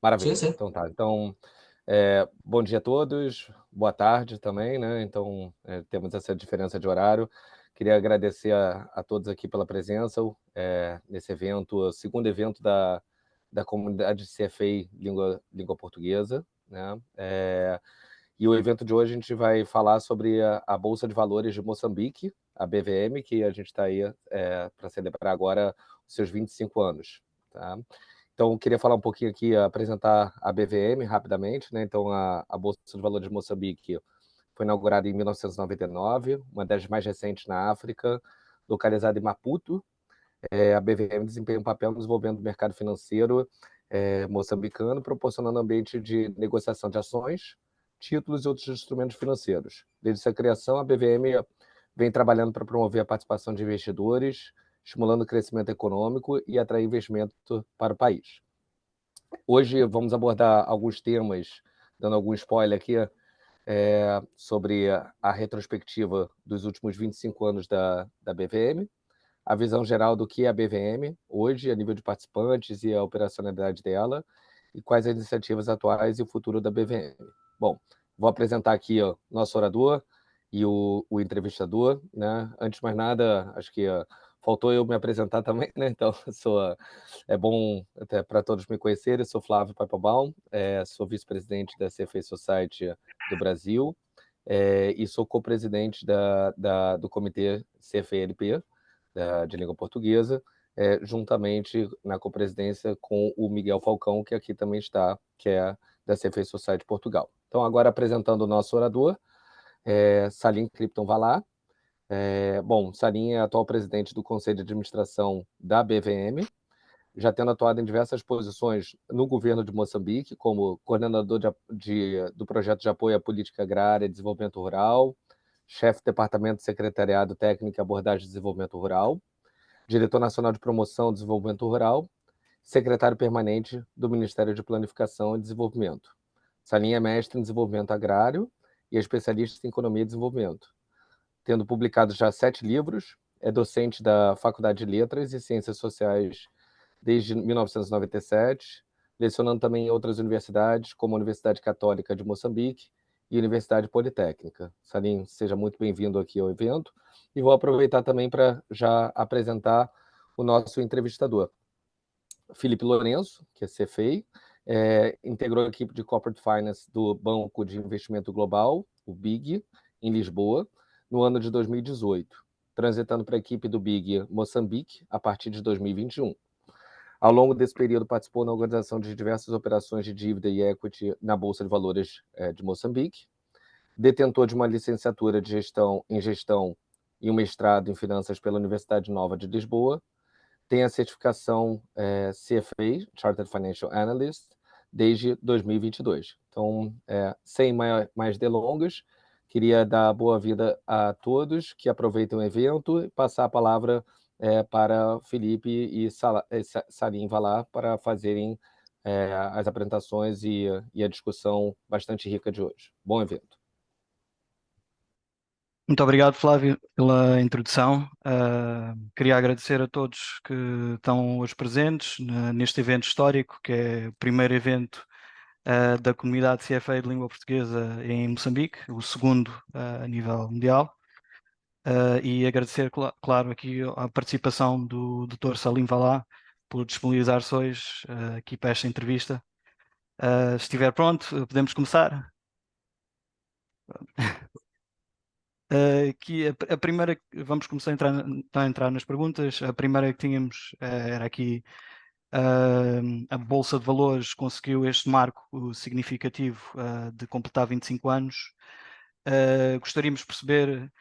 Maravilha. Sim, sim. Então tá. Então, bom dia a todos, boa tarde também, né? Então, temos essa diferença de horário. Queria agradecer a todos aqui pela presença nesse evento, o segundo evento da comunidade CFA Língua Portuguesa, né? E o evento de hoje a gente vai falar sobre a Bolsa de Valores de Moçambique, a BVM, que a gente está aí para celebrar agora os seus 25 anos, tá? Então, eu queria falar um pouquinho aqui, apresentar a BVM rapidamente, né? Então, a Bolsa de Valores de Moçambique foi inaugurada em 1999, uma das mais recentes na África, localizada em Maputo. A BVM desempenha um papel no desenvolvimento do mercado financeiro moçambicano, proporcionando ambiente de negociação de ações, títulos e outros instrumentos financeiros. Desde sua criação, a BVM vem trabalhando para promover a participação de investidores, estimulando o crescimento econômico e atrair investimento para o país. Hoje vamos abordar alguns temas, dando algum spoiler aqui, sobre a retrospectiva dos últimos 25 anos da BVM, a visão geral do que é a BVM hoje, a nível de participantes e a operacionalidade dela, e quais as iniciativas atuais e o futuro da BVM. Bom, vou apresentar aqui o nosso orador e o entrevistador, né? Antes de mais nada, acho que faltou eu me apresentar também, né? Então, é bom até para todos me conhecerem, sou Flávio Papelbaum, sou vice-presidente da CFA Society do Brasil, e sou co-presidente do comitê CFA-LP, de língua portuguesa, juntamente na copresidência com o Miguel Falcão, que aqui também está, que é da CFA Society Portugal. Então, agora apresentando o nosso orador, Salim Krypton Valar. Bom, Salim é atual presidente do Conselho de Administração da BVM, já tendo atuado em diversas posições no governo de Moçambique, como coordenador do projeto de apoio à política agrária e desenvolvimento rural, chefe do Departamento de Secretariado Técnico e Abordagem de Desenvolvimento Rural, diretor nacional de Promoção e Desenvolvimento Rural, secretário permanente do Ministério de Planificação e Desenvolvimento. Salim é mestre em Desenvolvimento Agrário e é especialista em Economia e Desenvolvimento, tendo publicado já 7 livros, é docente da Faculdade de Letras e Ciências Sociais desde 1997, lecionando também em outras universidades, como a Universidade Católica de Moçambique e a Universidade Politécnica. Salim, seja muito bem-vindo aqui ao evento. E vou aproveitar também para já apresentar o nosso entrevistador. Felipe Lourenço, que é CFA, integrou a equipe de Corporate Finance do Banco de Investimento Global, o BIG, em Lisboa, no ano de 2018, transitando para a equipe do BIG Moçambique a partir de 2021. Ao longo desse período, participou na organização de diversas operações de dívida e equity na Bolsa de Valores de Moçambique, detentor de uma licenciatura em gestão e um mestrado em finanças pela Universidade Nova de Lisboa, tem a certificação CFA, Chartered Financial Analyst, desde 2022. Então, sem mais delongas, queria dar boa-vinda a todos que aproveitem o evento e passar a palavra para Felipe e Salim Valar para fazerem as apresentações e a discussão bastante rica de hoje. Bom evento. Muito obrigado, Flávio, pela introdução. Queria agradecer a todos que estão hoje presentes neste evento histórico, que é o primeiro evento da comunidade CFA de língua portuguesa em Moçambique, o segundo a nível mundial. E agradecer, claro, aqui a participação do Dr. Salim Valar por disponibilizar-se hoje aqui para esta entrevista. Se estiver pronto, podemos começar. Que a primeira, vamos começar a entrar nas perguntas. A primeira que tínhamos era aqui: a Bolsa de Valores conseguiu este marco significativo de completar 25 anos. Gostaríamos de perceber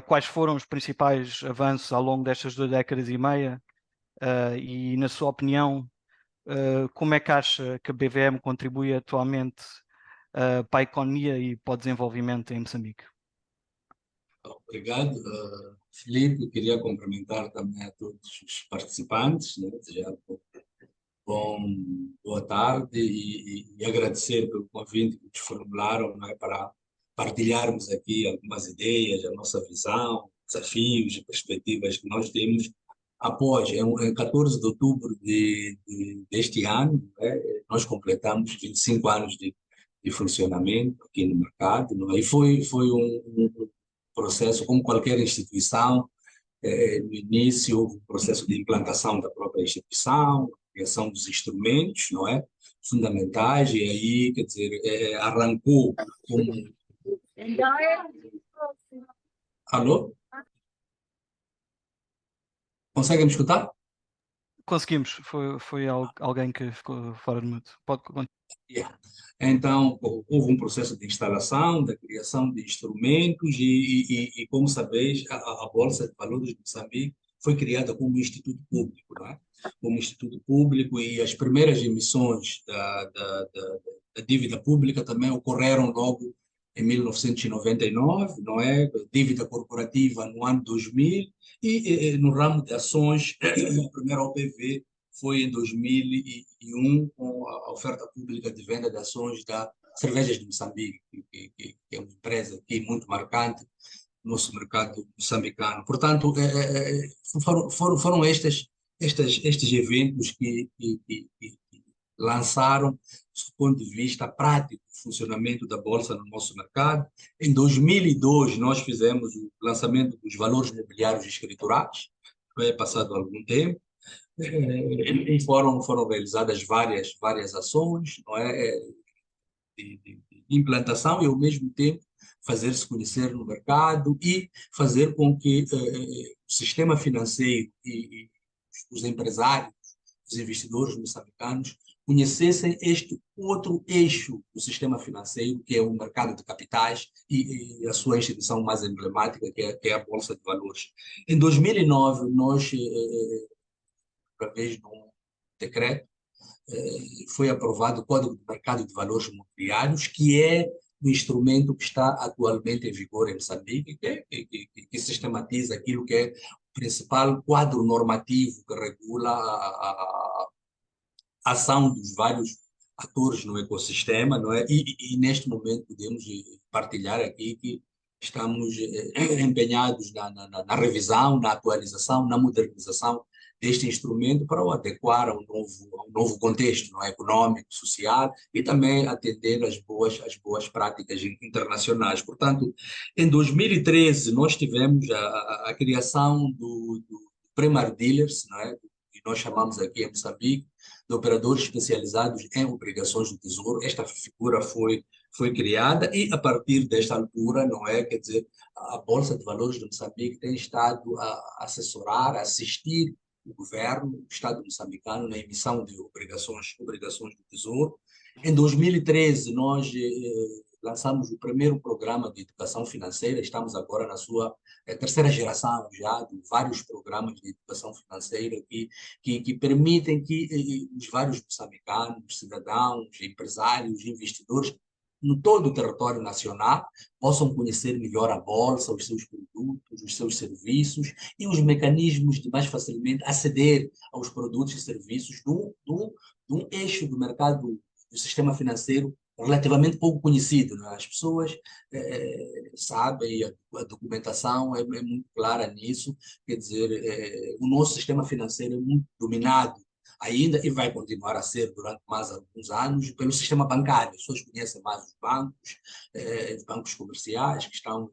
quais foram os principais avanços ao longo destas 2 décadas e meia e, na sua opinião, como é que acha que a BVM contribui atualmente para a economia e para o desenvolvimento em Moçambique? Obrigado, Filipe. Queria cumprimentar também a todos os participantes, né? Desejar boa tarde e agradecer pelo convite que nos formularam, né? Para partilharmos aqui algumas ideias, a nossa visão, desafios e perspectivas que nós temos após, em 14 de outubro deste ano, né, nós completamos 25 anos de funcionamento aqui no mercado, não é? E foi um processo, como qualquer instituição, no início, o processo de implantação da própria instituição, criação dos instrumentos, não é? Fundamentais, e aí, quer dizer, arrancou como... Alô? Conseguem me escutar? Conseguimos, foi alguém que ficou fora de mudo. Pode continuar. Yeah. Então, houve um processo de instalação, da criação de instrumentos e como sabeis, a Bolsa de Valores de Moçambique foi criada como instituto público, não é? Como instituto público, e as primeiras emissões da dívida pública também ocorreram logo em 1999, não é? Dívida corporativa no ano 2000 e no ramo de ações, a primeira OPV foi em 2001 com a oferta pública de venda de ações da Cervejas de Moçambique, que é uma empresa aqui muito marcante no nosso mercado moçambicano. Portanto, foram estes eventos que lançaram, do ponto de vista prático, o funcionamento da Bolsa no nosso mercado. Em 2002, nós fizemos o lançamento dos valores mobiliários escriturais, foi passado algum tempo, e foram realizadas várias ações, não é, de implantação e, ao mesmo tempo, fazer-se conhecer no mercado e fazer com que o sistema financeiro e os empresários, os investidores moçambicanos, conhecessem este outro eixo do sistema financeiro, que é o mercado de capitais e a sua instituição mais emblemática, que é a Bolsa de Valores. Em 2009, nós, através de um decreto, foi aprovado o Código de Mercado de Valores Mobiliários, que é o instrumento que está atualmente em vigor em Moçambique, que sistematiza aquilo que é o principal quadro normativo que regula a ação dos vários atores no ecossistema, não é? E neste momento podemos partilhar aqui que estamos empenhados na revisão, na atualização, na modernização deste instrumento para o adequar ao novo contexto, não é? Econômico, social, e também atender às boas práticas internacionais. Portanto, em 2013 nós tivemos a criação do Primary Dealers, não é? Que nós chamamos aqui em Moçambique de operadores especializados em obrigações do Tesouro. Esta figura foi criada e, a partir desta altura, não é? Quer dizer, a Bolsa de Valores de Moçambique tem estado a assessorar, a assistir o governo, o Estado moçambicano, na emissão de obrigações do Tesouro. Em 2013, nós lançamos o primeiro programa de educação financeira. Estamos agora na sua terceira geração já de vários programas de educação financeira que permitem que os vários moçambicanos, cidadãos, empresários, investidores, no todo o território nacional, possam conhecer melhor a Bolsa, os seus produtos, os seus serviços e os mecanismos de mais facilmente aceder aos produtos e serviços de um eixo do mercado, do sistema financeiro relativamente pouco conhecido, né? As pessoas sabem, a documentação é muito clara nisso, quer dizer, o nosso sistema financeiro é muito dominado ainda e vai continuar a ser durante mais alguns anos pelo sistema bancário. As pessoas conhecem mais os bancos comerciais que estão em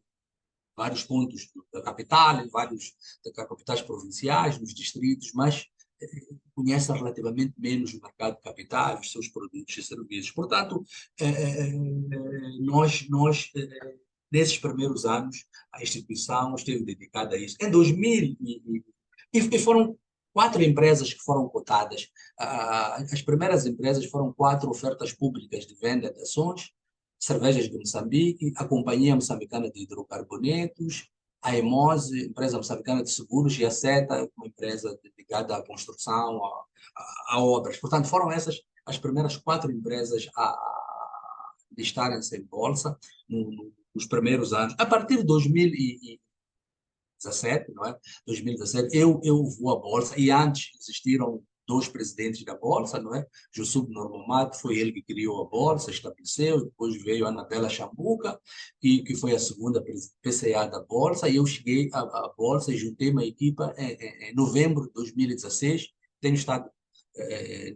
vários pontos da capital, em vários capitais provinciais, nos distritos, mas conhecem relativamente menos o mercado de capitais, os seus produtos e serviços. Portanto, nós nesses primeiros anos, a instituição esteve dedicada a isso. Em 2000, e foram 4 empresas que foram cotadas. As primeiras empresas foram 4 ofertas públicas de venda de ações: Cervejas de Moçambique, a Companhia Moçambicana de Hidrocarbonetos, a EMOSE, empresa moçambicana de seguros, e a SETA, uma empresa dedicada à construção, a obras. Portanto, foram essas as primeiras 4 empresas a listarem-se em bolsa nos primeiros anos. A partir de 2017, não é? 2017, eu vou à bolsa, e antes existiram 2 presidentes da Bolsa, não é? Jussub Normomad foi ele que criou a Bolsa, estabeleceu, depois veio a Anabela Chambuca, que foi a segunda PCA da Bolsa, e eu cheguei à Bolsa e juntei uma equipa em novembro de 2016, tenho estado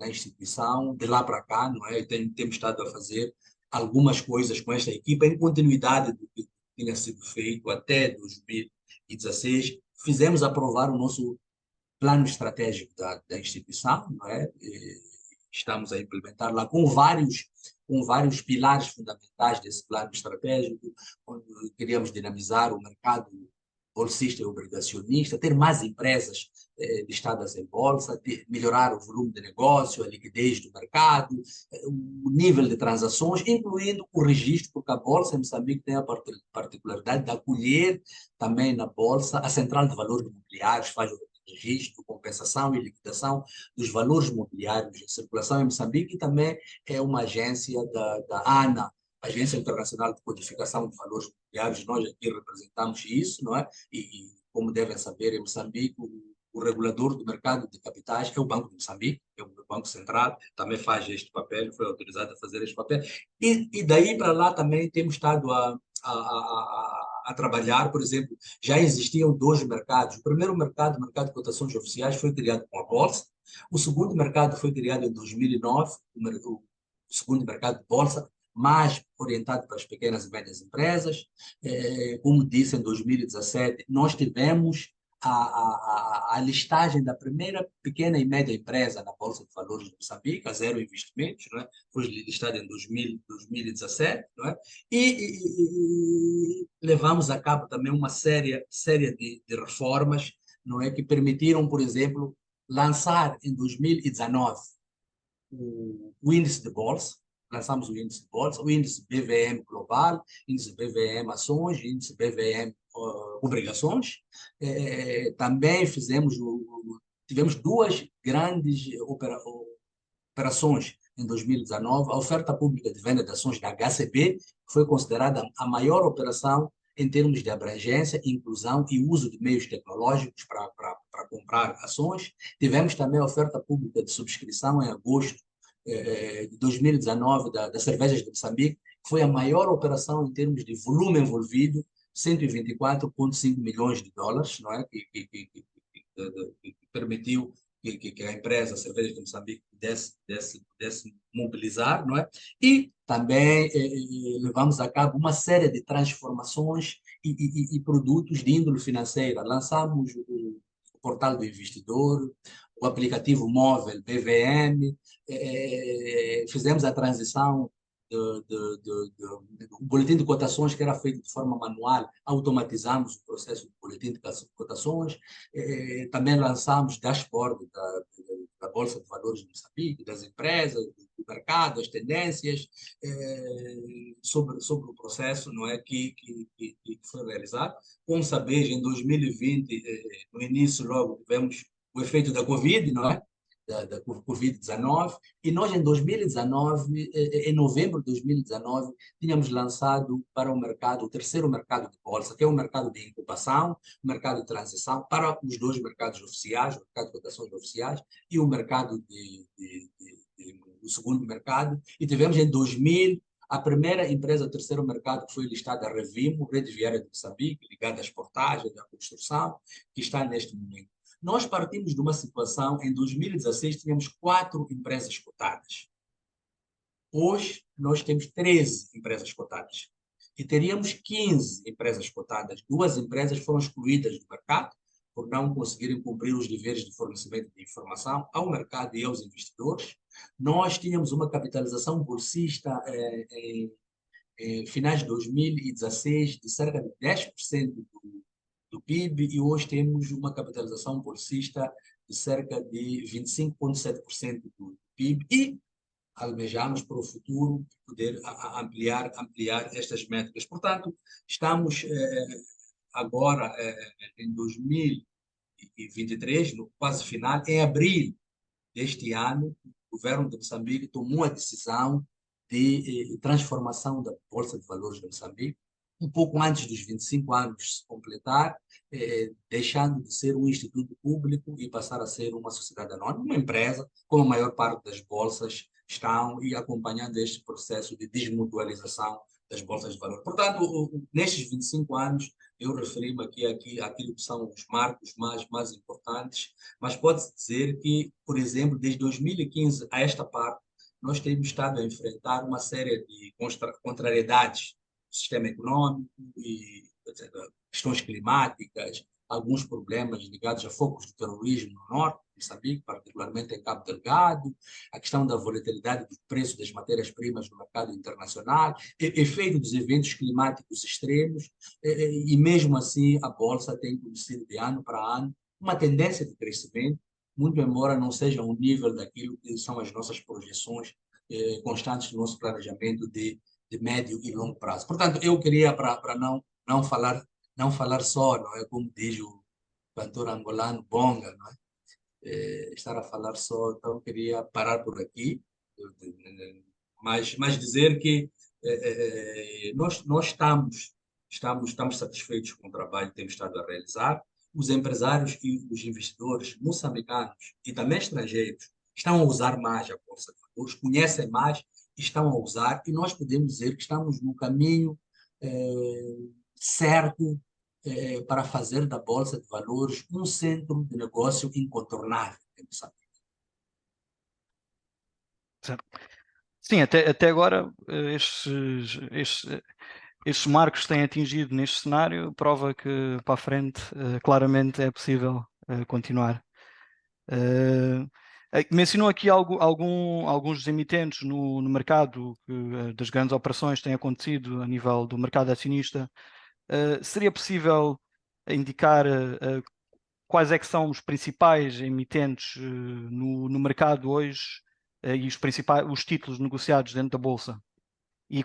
na instituição, de lá para cá, não é? Temos estado a fazer algumas coisas com esta equipa, em continuidade do que tinha sido feito até 2016. Fizemos aprovar o nosso plano estratégico da instituição, não é? Estamos a implementar lá com vários pilares fundamentais desse plano estratégico, onde queríamos dinamizar o mercado bolsista e obrigacionista, ter mais empresas listadas em bolsa, melhorar o volume de negócio, a liquidez do mercado, o nível de transações, incluindo o registro, porque a Bolsa em Moçambique tem a particularidade de acolher também na Bolsa a Central de Valores Imobiliários, faz o registro, compensação e liquidação dos valores imobiliários em circulação em Moçambique, e também é uma agência da ANA, Agência Internacional de Codificação de Valores Imobiliários. Nós aqui representamos isso, não é? E como devem saber, em Moçambique, o regulador do mercado de capitais é o Banco de Moçambique, é o Banco Central, também faz este papel, foi autorizado a fazer este papel. E daí para lá também temos estado a trabalhar, por exemplo, já existiam 2 mercados. O primeiro mercado, o mercado de cotações oficiais, foi criado com a Bolsa. O segundo mercado foi criado em 2009, o segundo mercado de Bolsa, mais orientado para as pequenas e médias empresas. Como disse, em 2017, nós tivemos a listagem da primeira pequena e média empresa na Bolsa de Valores de Moçambique, a Zero Investimentos, não é? Foi listada em 2017, não é? E levamos a cabo também uma série de reformas, não é? Que permitiram, por exemplo, lançar em 2019 o índice de bolsa. Lançamos o índice de bolsa, o índice BVM global, índice BVM ações, índice BVM obrigações. Também tivemos 2 grandes operações em 2019. A oferta pública de venda de ações da HCP foi considerada a maior operação em termos de abrangência, inclusão e uso de meios tecnológicos para comprar ações. Tivemos também a oferta pública de subscrição em agosto de 2019 das cervejas de Moçambique, que foi a maior operação em termos de volume envolvido, 124,5 milhões de dólares, não é? Que permitiu que a empresa, a Cervejas de Moçambique, pudesse mobilizar, não é? E também levamos a cabo uma série de transformações e produtos de índole financeira. Lançamos o portal do investidor, o aplicativo móvel BVM, fizemos a transição do boletim de cotações, que era feito de forma manual, automatizamos o processo do boletim de cotações. Também lançamos dashboard da Bolsa de Valores de Moçambique, das empresas, do mercado, as tendências, sobre o processo, não é, que foi realizado. Como sabeis, em 2020, no início logo, tivemos o efeito da Covid, não é? Da Covid-19, e nós em 2019, em novembro de 2019, tínhamos lançado para o mercado, o terceiro mercado de bolsa, que é o mercado de incubação, o mercado de transição, para os 2 mercados oficiais, o mercado de cotações oficiais e o mercado o segundo mercado, e tivemos em 2000 a primeira empresa do terceiro mercado, que foi listada, a Revimo, Rede Viária de Moçambique, ligada às portagens, à construção, que está neste momento. Nós partimos de uma situação, em 2016 tínhamos 4 empresas cotadas. Hoje nós temos 13 empresas cotadas. E teríamos 15 empresas cotadas. 2 empresas foram excluídas do mercado por não conseguirem cumprir os deveres de fornecimento de informação ao mercado e aos investidores. Nós tínhamos uma capitalização bolsista em finais de 2016 de cerca de 10% do PIB, e hoje temos uma capitalização bolsista de cerca de 25,7% do PIB, e almejamos para o futuro poder ampliar estas métricas. Portanto, estamos agora em 2023, no quase final, em abril deste ano, o governo de Moçambique tomou a decisão de transformação da Bolsa de Valores de Moçambique, um pouco antes dos 25 anos se completar, deixando de ser um instituto público e passar a ser uma sociedade anônima, uma empresa, como a maior parte das bolsas estão, e acompanhando este processo de desmutualização das bolsas de valor. Portanto, nestes 25 anos, eu referi-me aqui àquilo que são os marcos mais importantes, mas pode-se dizer que, por exemplo, desde 2015 a esta parte, nós temos estado a enfrentar uma série de contrariedades do sistema econômico e questões climáticas, alguns problemas ligados a focos de terrorismo no norte de Moçambique, particularmente em Cabo Delgado, a questão da volatilidade do preço das matérias-primas no mercado internacional, efeito dos eventos climáticos extremos, e mesmo assim a Bolsa tem conhecido de ano para ano uma tendência de crescimento, muito embora não seja um nível daquilo que são as nossas projeções constantes do nosso planejamento de médio e longo prazo. Portanto, eu queria, para não falar só, não é como diz o cantor angolano Bonga, não é? Estar a falar só, então queria parar por aqui, mas dizer que nós estamos satisfeitos com o trabalho que temos estado a realizar. Os empresários e os investidores moçambicanos e também estrangeiros estão a usar mais a Bolsa de Valores, conhecem mais, estão a usar, e nós podemos dizer que estamos no caminho certo para fazer da Bolsa de Valores um centro de negócio incontornável em Moçambique. Sim, até agora estes marcos que têm atingido neste cenário prova que para a frente claramente é possível continuar. Mencionou aqui alguns dos emitentes no mercado das grandes operações que têm acontecido a nível do mercado acionista. Seria possível indicar quais é que são os principais emitentes no mercado hoje e os títulos negociados dentro da Bolsa? E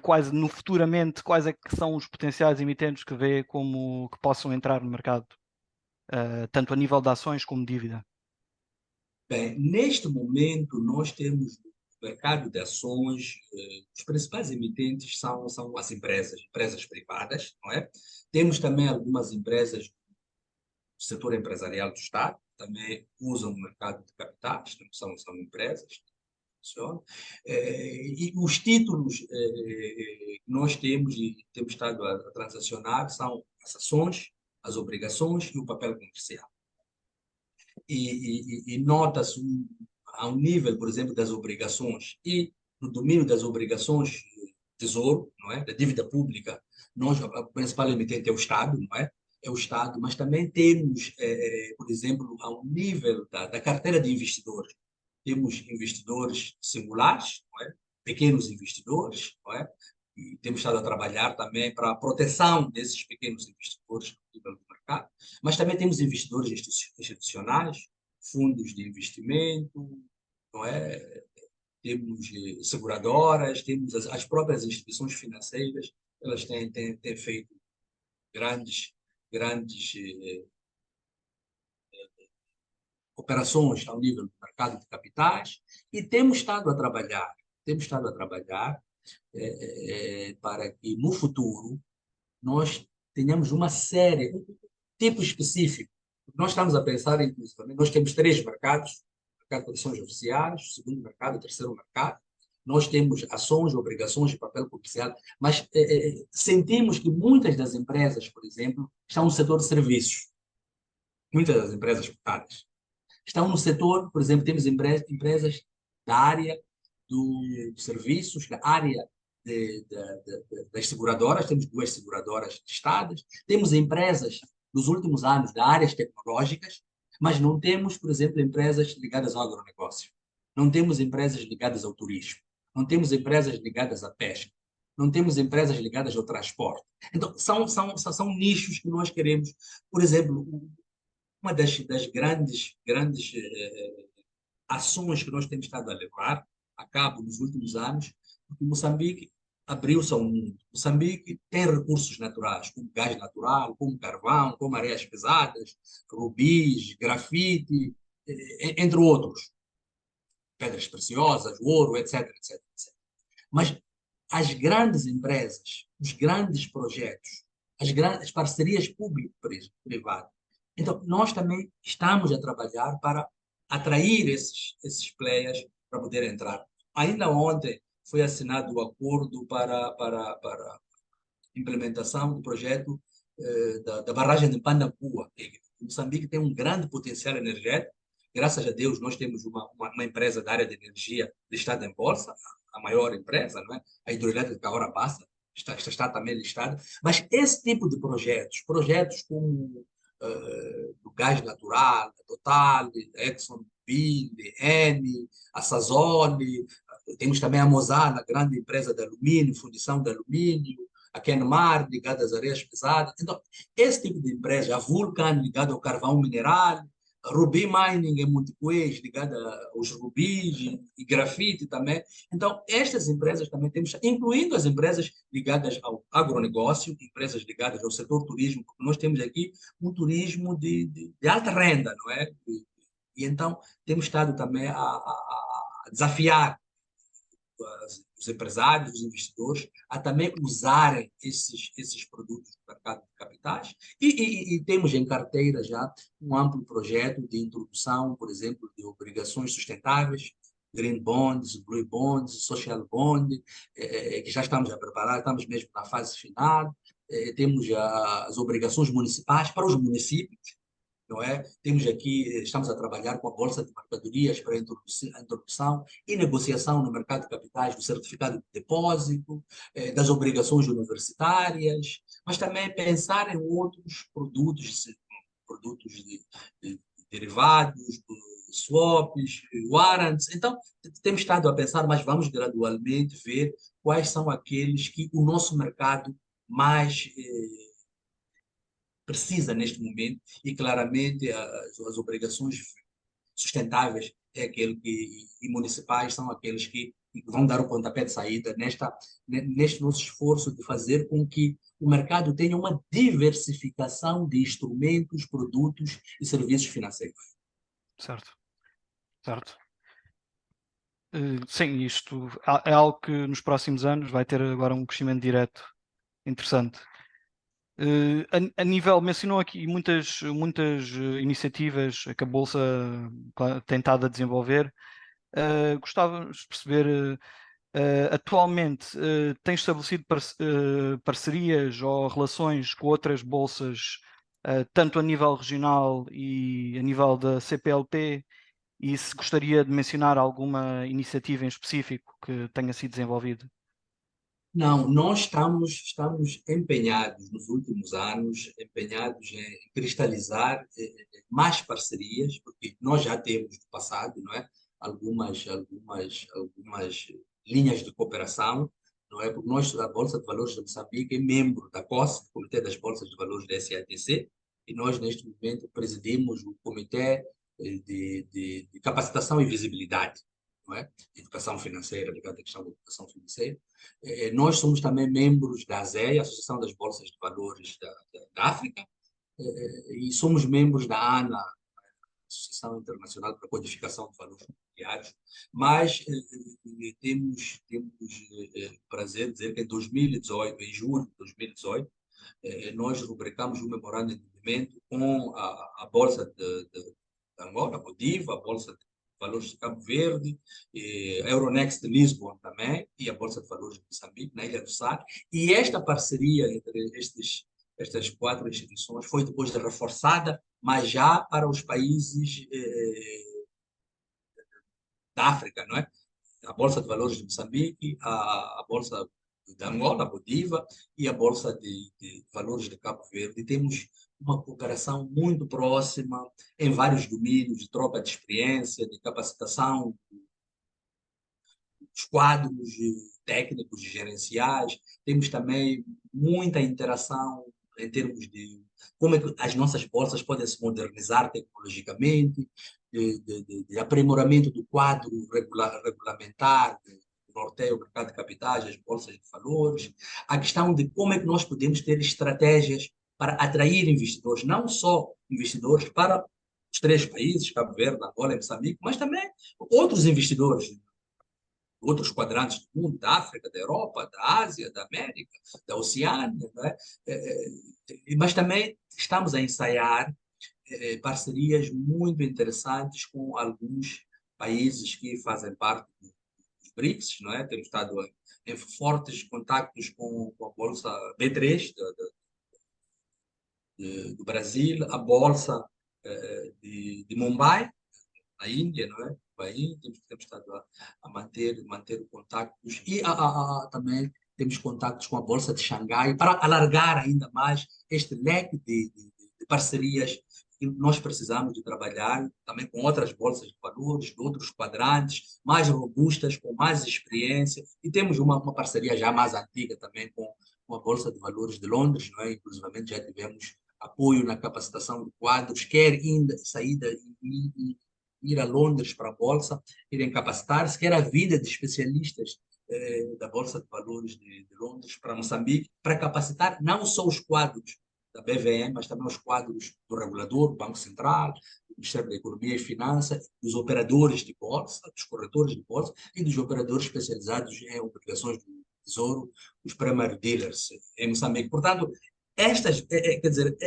futuramente, quais é que são os potenciais emitentes que vê como que possam entrar no mercado, tanto a nível de ações como dívida? Bem, neste momento nós temos no mercado de ações, os principais emitentes são as empresas privadas, não é? Temos também algumas empresas do setor empresarial do Estado, também usam o mercado de capitais, são empresas. E os títulos que nós temos e temos estado a transacionar são as ações, as obrigações e o papel comercial. E nota-se ao nível, por exemplo, das obrigações e no domínio das obrigações tesouro, não é? Da dívida pública, o principal emitente é o Estado, não é? É o Estado, mas também temos, por exemplo, ao nível da carteira de investidores, temos investidores singulares, não é? Pequenos investidores, não é? E temos estado a trabalhar também para a proteção desses pequenos investidores no nível do mercado, mas também temos investidores institucionais, fundos de investimento, não é? Temos seguradoras, temos as próprias instituições financeiras, elas têm feito grandes operações ao nível do mercado de capitais, e temos estado a trabalhar para que no futuro nós tenhamos uma série, um tipo específico. Nós estamos a pensar, inclusive, nós temos 3 mercados: mercado de ações oficiais, o segundo mercado, o terceiro mercado. Nós temos ações, obrigações e papel comercial, mas sentimos que muitas das empresas, por exemplo, estão no setor de serviços. Muitas das empresas cotadas estão no setor, por exemplo, temos empresas da área dos serviços, da área das seguradoras, temos 2 seguradoras listadas, temos empresas nos últimos anos da áreas tecnológicas, mas não temos, por exemplo, empresas ligadas ao agronegócio, não temos empresas ligadas ao turismo, não temos empresas ligadas à pesca, não temos empresas ligadas ao transporte. Então, são nichos que nós queremos. Por exemplo, uma das grandes ações que nós temos estado a levar a cabo nos últimos anos, porque Moçambique abriu-se ao mundo. Moçambique tem recursos naturais, como gás natural, como carvão, como areias pesadas, rubis, grafite, entre outros, pedras preciosas, ouro, etc. Mas as grandes empresas, os grandes projetos, as grandes parcerias público-privadas. Então, nós também estamos a trabalhar para atrair esses players para poder entrar. Ainda ontem foi assinado o acordo para implementação do projeto da barragem de Pandapua. Moçambique tem um grande potencial energético. Graças a Deus, nós temos uma empresa da área de energia listada em bolsa, a maior empresa, não é? A hidroelétrica Cahora Bassa, está também listada. Mas esse tipo de projetos como do gás natural, a Total, a ExxonMobil, a Eni, a Sazoli, temos também a Mosana, grande empresa de alumínio, fundição de alumínio, a Kenmar, ligada às areias pesadas. Então, esse tipo de empresa, a Vulcan, ligada ao carvão mineral, a Ruby Mining em Montepuez, ligada aos rubis e grafite também. Então, estas empresas também temos, incluindo as empresas ligadas ao agronegócio, empresas ligadas ao setor turismo, porque nós temos aqui um turismo de alta renda, não é? E então, temos estado também a desafiar os empresários, os investidores, a também usarem esses produtos do mercado de capitais. E temos em carteira já um amplo projeto de introdução, por exemplo, de obrigações sustentáveis, Green Bonds, Blue Bonds, Social Bond, que já estamos a preparar, estamos mesmo na fase final. Temos as obrigações municipais para os municípios, não é? Temos aqui, estamos a trabalhar com a Bolsa de Mercadorias para a introdução e negociação no mercado de capitais do certificado de depósito, das obrigações universitárias, mas também pensar em outros produtos de derivados, swaps, warrants. Então, temos estado a pensar, mas vamos gradualmente ver quais são aqueles que o nosso mercado mais precisa neste momento, e claramente as obrigações sustentáveis é aquele e municipais são aqueles que vão dar o pontapé de saída neste nosso esforço de fazer com que o mercado tenha uma diversificação de instrumentos, produtos e serviços financeiros. Certo, certo. Sim, isto é algo que nos próximos anos vai ter agora um crescimento direto interessante. A nível, mencionou aqui muitas iniciativas que a Bolsa tem estado a desenvolver. Gostávamos de perceber, atualmente, tem estabelecido parcerias ou relações com outras bolsas, tanto a nível regional e a nível da CPLP, e se gostaria de mencionar alguma iniciativa em específico que tenha sido desenvolvida? Não, nós estamos empenhados nos últimos anos, empenhados em cristalizar mais parcerias, porque nós já temos no passado, não é? Algumas linhas de cooperação, não é? Porque nós, a Bolsa de Valores de Moçambique, é membro da COSE, Comitê das Bolsas de Valores da SADC, e nós, neste momento, presidimos o Comitê de Capacitação e Visibilidade, não é? Educação financeira, ligada à questão da educação financeira. Nós somos também membros da ASEI, Associação das Bolsas de Valores da África, e somos membros da ANA, Associação Internacional para a Codificação de Valores Imobiliários, mas temos prazer de dizer que em 2018, em julho de 2018, nós rubricamos um memorando de entendimento com a Bolsa de Angola, a Bodiva, a Bolsa de Valores de Cabo Verde, a Euronext de Lisboa também, e a Bolsa de Valores de Moçambique, na Ilha do Sal. E esta parceria entre estas 4 instituições foi depois reforçada, mas já para os países da África, não é? A Bolsa de Valores de Moçambique, a Bolsa de Angola, a Bodiva, e a Bolsa de Valores de Cabo Verde. E temos uma cooperação muito próxima em vários domínios de troca de experiência, de capacitação dos quadros técnicos e gerenciais. Temos também muita interação em termos de como é que as nossas bolsas podem se modernizar tecnologicamente, de aprimoramento do quadro regulamentar, norteia o mercado de capitais, as bolsas de valores, a questão de como é que nós podemos ter estratégias para atrair investidores, não só investidores para os 3 países, Cabo Verde, Angola e Moçambique, mas também outros investidores outros quadrantes do mundo, da África, da Europa, da Ásia, da América, da Oceânia, não é? Mas também estamos a ensaiar parcerias muito interessantes com alguns países que fazem parte dos BRICS, não é? Temos estado em fortes contactos com a Bolsa B3 do Brasil, a Bolsa de Mumbai, na Índia, não é? Aí temos estado a manter contactos e também temos contactos com a Bolsa de Xangai para alargar ainda mais este leque de parcerias que nós precisamos de trabalhar também com outras bolsas de valores, de outros quadrantes, mais robustas, com mais experiência. E temos uma parceria já mais antiga também com a Bolsa de Valores de Londres, não é? Inclusive já tivemos apoio na capacitação de quadros, quer saída e ir a Londres para a Bolsa, irem capacitar-se, quer a vinda de especialistas da Bolsa de Valores de Londres para Moçambique, para capacitar não só os quadros da BVM, mas também os quadros do regulador, do Banco Central, do Ministério da Economia e Finanças, dos operadores de bolsa, dos corretores de bolsa e dos operadores especializados em obrigações do Tesouro, os primary dealers em Moçambique. Portanto, quer dizer,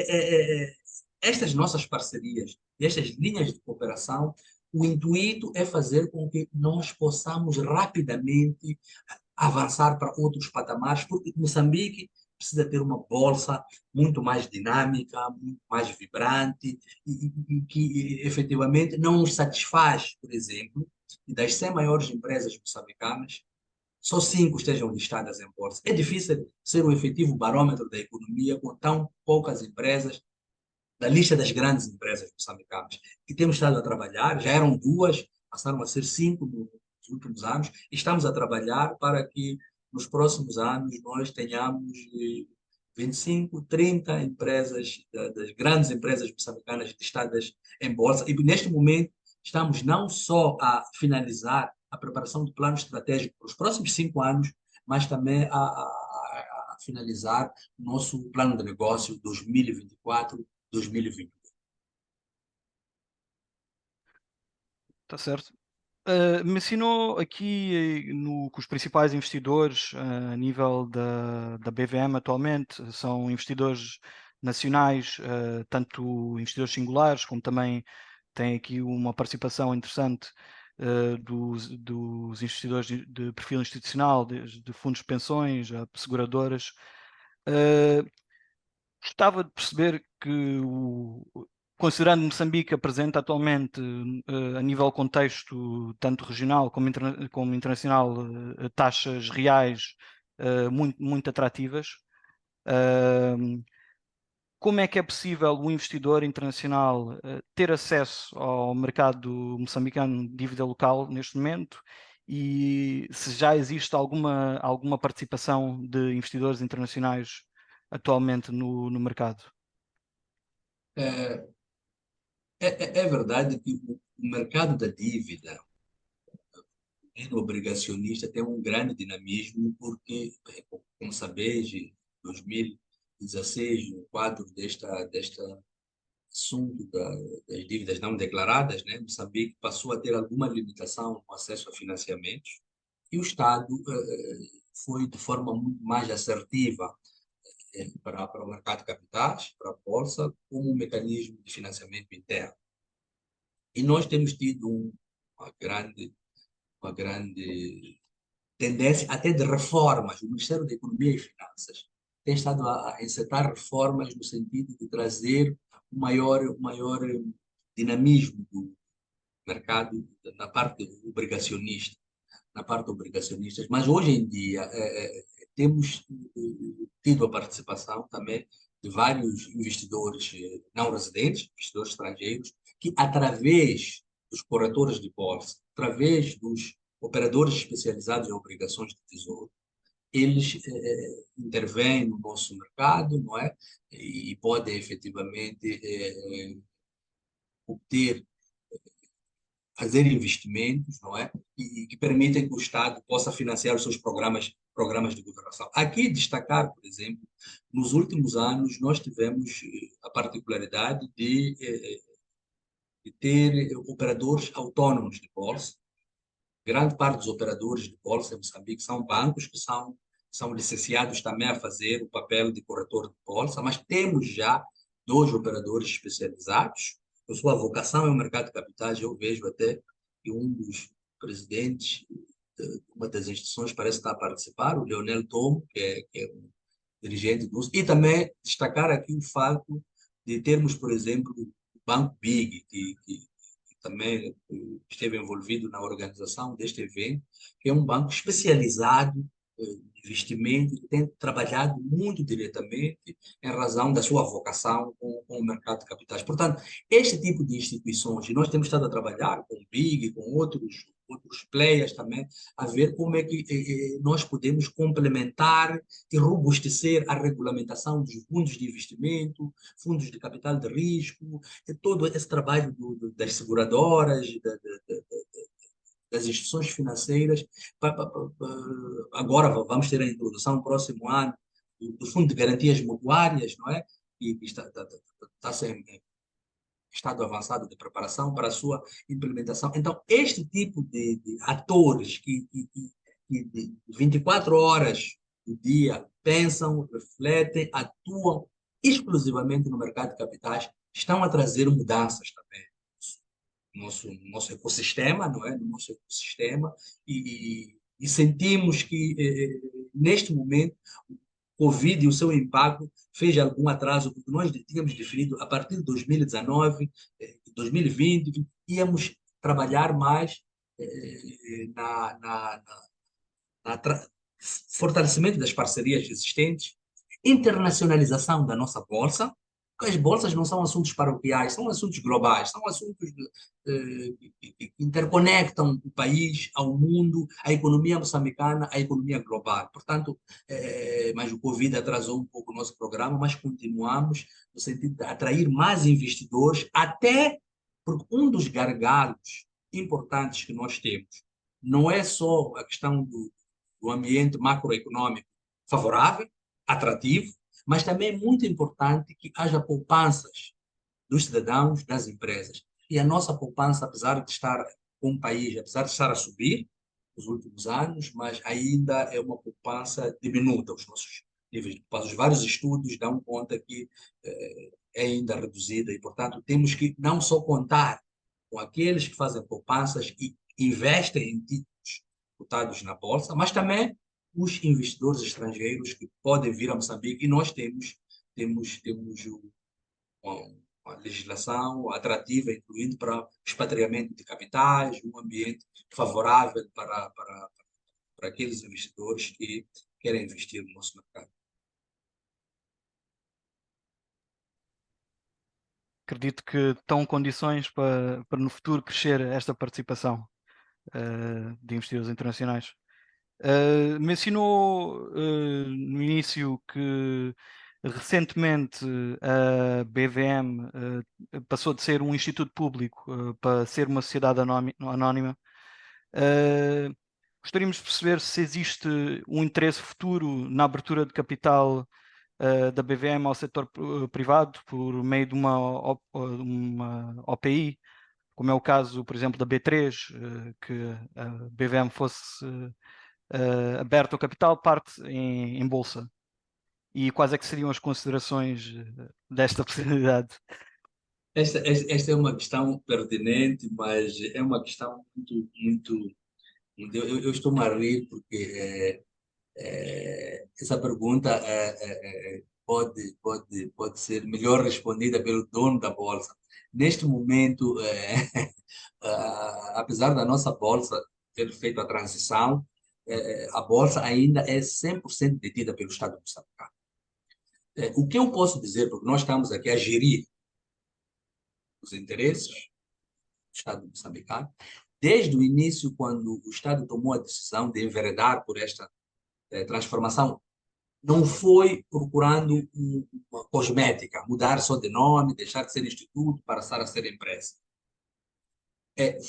estas nossas parcerias e estas linhas de cooperação, o intuito é fazer com que nós possamos rapidamente avançar para outros patamares, porque Moçambique precisa ter uma bolsa muito mais dinâmica, muito mais vibrante e que efetivamente não nos satisfaz, por exemplo, e das 100 maiores empresas moçambicanas, só 5 estejam listadas em bolsa. É difícil ser um efetivo barômetro da economia com tão poucas empresas da lista das grandes empresas moçambicanas, que temos estado a trabalhar, já eram 2, passaram a ser 5 nos últimos anos, e estamos a trabalhar para que nos próximos anos nós tenhamos 25, 30 empresas, das grandes empresas moçambicanas listadas em bolsa, e neste momento estamos não só a finalizar a preparação do plano estratégico para os próximos 5 anos, mas também a finalizar o nosso plano de negócio 2024-2020. Está certo. Mencionou aqui que os principais investidores a nível da BVM atualmente são investidores nacionais, tanto investidores singulares, como também tem aqui uma participação interessante dos investidores de perfil institucional, de fundos de pensões, a seguradoras. Gostava de perceber que, considerando Moçambique apresenta atualmente, a nível contexto, tanto regional como internacional, taxas reais muito, muito atrativas, como é que é possível o investidor internacional ter acesso ao mercado moçambicano de dívida local neste momento? E se já existe alguma participação de investidores internacionais atualmente no mercado? É verdade que o mercado da dívida obrigacionista tem um grande dinamismo, porque, como sabeis, em 2016, no quadro deste assunto das dívidas não declaradas, né, Moçambique passou a ter alguma limitação no acesso a financiamentos, e o Estado foi de forma muito mais assertiva para o mercado de capitais, para a Bolsa, como um mecanismo de financiamento interno. E nós temos tido uma grande tendência até de reformas. O Ministério da Economia e Finanças tem estado a encetar reformas no sentido de trazer um maior dinamismo do mercado na parte obrigacionista, Mas hoje em dia temos tido a participação também de vários investidores não residentes, investidores estrangeiros, que através dos corretores de bolsa, através dos operadores especializados em obrigações de tesouro, eles intervêm no nosso mercado, não é? E podem efetivamente obter, fazer investimentos, não é? E que permitem que o Estado possa financiar os seus programas de governação. Aqui destacar, por exemplo, nos últimos anos nós tivemos a particularidade de ter operadores autônomos de bolsa, grande parte dos operadores de bolsa em Moçambique são bancos que são licenciados também a fazer o papel de corretor de bolsa, mas temos já 2 operadores especializados. A sua vocação é o mercado de capitais. Eu vejo até que um dos presidentes de uma das instituições parece estar a participar, o Leonel Tomo, que é um dirigente do... E também destacar aqui o fato de termos, por exemplo, o Banco Big, que também esteve envolvido na organização deste evento, que é um banco especializado em investimento, que tem trabalhado muito diretamente em razão da sua vocação com o mercado de capitais. Portanto, este tipo de instituições, e nós temos estado a trabalhar com o BIG, com outros players também, a ver como é que nós podemos complementar e robustecer a regulamentação dos fundos de investimento, fundos de capital de risco, todo esse trabalho das seguradoras, das instituições financeiras. Agora vamos ter a introdução no próximo ano do Fundo de Garantias Mobiliárias, não é? E está em estado avançado de preparação para a sua implementação. Então, este tipo de atores que de 24 horas do dia pensam, refletem, atuam exclusivamente no mercado de capitais, estão a trazer mudanças também no nosso ecossistema, não é? No nosso ecossistema, e sentimos que, neste momento, o Covid e o seu impacto fez algum atraso, porque nós tínhamos definido, a partir de 2019, 2020, íamos trabalhar mais na, na, fortalecimento das parcerias existentes, internacionalização da nossa bolsa, porque as bolsas não são assuntos paroquiais, são assuntos globais, são assuntos que interconectam o país ao mundo, a economia moçambicana, a economia global. Portanto, mas o Covid atrasou um pouco o nosso programa, mas continuamos no sentido de atrair mais investidores, até porque um dos gargalos importantes que nós temos não é só a questão do ambiente macroeconômico favorável, atrativo, mas também é muito importante que haja poupanças dos cidadãos, das empresas. E a nossa poupança, apesar de estar com o país, apesar de estar a subir nos últimos anos, mas ainda é uma poupança diminuta. Os nossos níveis de poupança, os vários estudos dão conta que é ainda reduzida e, portanto, temos que não só contar com aqueles que fazem poupanças e investem em títulos cotados na bolsa, mas também os investidores estrangeiros que podem vir a Moçambique, e nós temos uma legislação atrativa, incluindo para o expatriamento de capitais, um ambiente favorável para aqueles investidores que querem investir no nosso mercado. Acredito que estão condições para no futuro crescer esta participação de investidores internacionais. Mencionou no início que recentemente a BVM passou de ser um instituto público para ser uma sociedade anónima. Gostaríamos de perceber se existe um interesse futuro na abertura de capital da BVM ao setor privado por meio de uma OPI, como é o caso, por exemplo, da B3, que a BVM fosse aberta ao capital, parte em bolsa. E quais é que seriam as considerações desta possibilidade? Esta é uma questão pertinente, mas é uma questão muito. Eu estou-me a rir porque essa pergunta pode ser melhor respondida pelo dono da bolsa. Neste momento, apesar da nossa bolsa ter feito a transição, a bolsa ainda é 100% detida pelo Estado moçambicano. O que eu posso dizer, porque nós estamos aqui a gerir os interesses do Estado moçambicano, desde o início, quando o Estado tomou a decisão de enveredar por esta transformação, não foi procurando uma cosmética, mudar só de nome, deixar de ser instituto, passar a ser empresa.